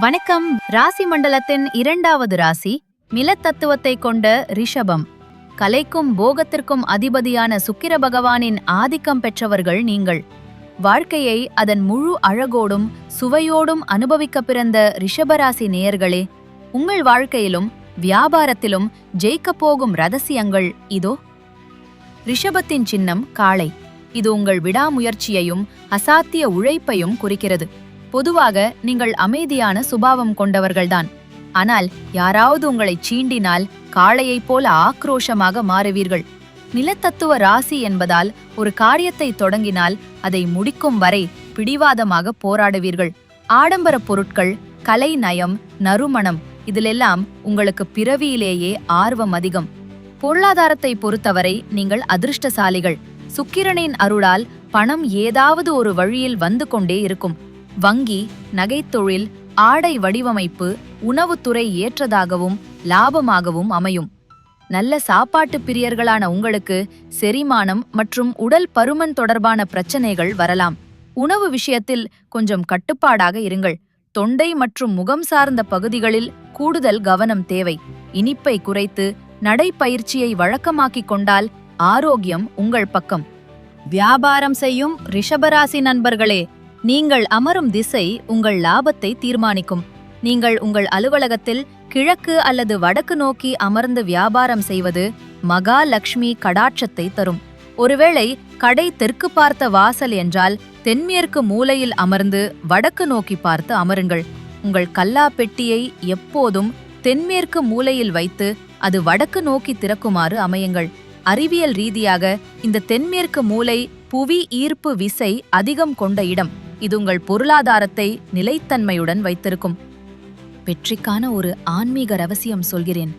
வணக்கம். ராசி மண்டலத்தின் இரண்டாவது ராசி நிலத்தத்துவத்தை கொண்ட ரிஷபம். கலைக்கும் போகத்திற்கும் அதிபதியான சுக்கிர பகவானின் ஆதிக்கம் பெற்றவர்கள் நீங்கள். வாழ்க்கையை அதன் முழு அழகோடும் சுவையோடும் அனுபவிக்க பிறந்த ரிஷபராசி நேயர்களே, உங்கள் வாழ்க்கையிலும் வியாபாரத்திலும் ஜெயிக்கப் போகும் ரகசியங்கள் இதோ. ரிஷபத்தின் சின்னம் காளை. இது உங்கள் விடாமுயற்சியையும் அசாத்திய உழைப்பையும் குறிக்கிறது. பொதுவாக நீங்கள் அமைதியான சுபாவம் கொண்டவர்கள்தான். ஆனால் யாராவது உங்களை சீண்டினால் காளையைப் போல ஆக்ரோஷமாக மாறுவீர்கள். நிலத்தத்துவ ராசி என்பதால் ஒரு காரியத்தை தொடங்கினால் அதை முடிக்கும் வரை பிடிவாதமாக போராடுவீர்கள். ஆடம்பர பொருட்கள், கலை நயம், நறுமணம் இதிலெல்லாம் உங்களுக்கு பிறவியிலேயே ஆர்வம் அதிகம். பொருளாதாரத்தை பொறுத்தவரை நீங்கள் அதிர்ஷ்டசாலிகள். சுக்கிரனின் அருளால் பணம் ஏதாவது ஒரு வழியில் வந்து கொண்டே இருக்கும். வங்கி, நகைத்தொழில், ஆடை வடிவமைப்பு, உணவுத்துறை ஏற்றதாகவும் லாபமாகவும் அமையும். நல்ல சாப்பாட்டு பிரியர்களான உங்களுக்கு செரிமானம் மற்றும் உடல் பருமன் தொடர்பான பிரச்சனைகள் வரலாம். உணவு விஷயத்தில் கொஞ்சம் கட்டுப்பாடாக இருங்கள். தொண்டை மற்றும் முகம் சார்ந்த பகுதிகளில் கூடுதல் கவனம் தேவை. இனிப்பை குறைத்து நடைப்பயிற்சியை வழக்கமாக்கிக் கொண்டால் ஆரோக்கியம் உங்கள் பக்கம். வியாபாரம் செய்யும் ரிஷபராசி நண்பர்களே, நீங்கள் அமரும் திசை உங்கள் லாபத்தை தீர்மானிக்கும். நீங்கள் உங்கள் அலுவலகத்தில் கிழக்கு அல்லது வடக்கு நோக்கி அமர்ந்து வியாபாரம் செய்வது மகாலட்சுமி கடாட்சத்தை தரும். ஒருவேளை கடை தெற்கு பார்த்த வாசல் என்றால் தென்மேற்கு மூலையில் அமர்ந்து வடக்கு நோக்கி பார்த்து அமருங்கள். உங்கள் கல்லா பெட்டியை எப்போதும் தென்மேற்கு மூலையில் வைத்து அது வடக்கு நோக்கி திறக்குமாறு அமையுங்கள். அறிவியல் ரீதியாக இந்த தென்மேற்கு மூலை புவி ஈர்ப்பு விசை அதிகம் கொண்ட இடம். இது உங்கள் பொருளாதாரத்தை நிலைத்தன்மையுடன் வைத்திருக்கும். வெற்றிக்கான ஒரு ஆன்மீக ரகசியம் சொல்கிறேன்.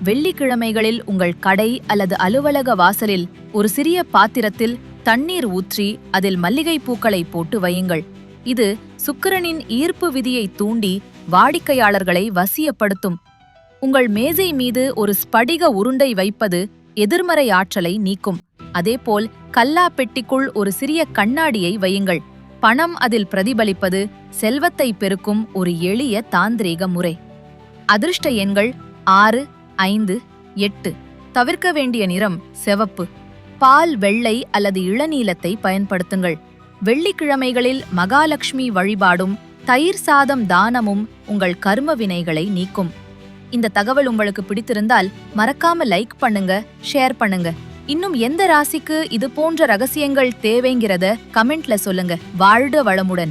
வெள்ளிக்கிழமைகளில் உங்கள் கடை அல்லது அலுவலக வாசலில் ஒரு சிறிய பாத்திரத்தில் தண்ணீர் ஊற்றி அதில் மல்லிகை பூக்களை போட்டு வையுங்கள். இது சுக்கிரனின் ஈர்ப்பு விதியை தூண்டி வாடிக்கையாளர்களை வசியப்படுத்தும். உங்கள் மேஜை மீது ஒரு ஸ்படிக உருண்டை வைப்பது எதிர்மறை ஆற்றலை நீக்கும். அதேபோல் கல்லா பெட்டிக்குள் ஒரு சிறிய கண்ணாடியை வையுங்கள். பணம் அதில் பிரதிபலிப்பது செல்வத்தை பெருக்கும் ஒரு எளிய தாந்திரீக முறை. அதிர்ஷ்ட எண்கள் 6, 5, 8. தவிர்க்க வேண்டிய நிறம் சிவப்பு. பால் வெள்ளை அல்லது இளநீலத்தை பயன்படுத்துங்கள். வெள்ளிக்கிழமைகளில் மகாலட்சுமி வழிபாடும் தயிர் சாதம் தானமும் உங்கள் கர்ம வினைகளை நீக்கும். இந்த தகவல் உங்களுக்கு பிடித்திருந்தால் மறக்காம லைக் பண்ணுங்க, ஷேர் பண்ணுங்க. இன்னும் எந்த ராசிக்கு இது போன்ற ரகசியங்கள் தேவைங்கிறத கமெண்ட்ல சொல்லுங்க. வாழ்க வளமுடன்.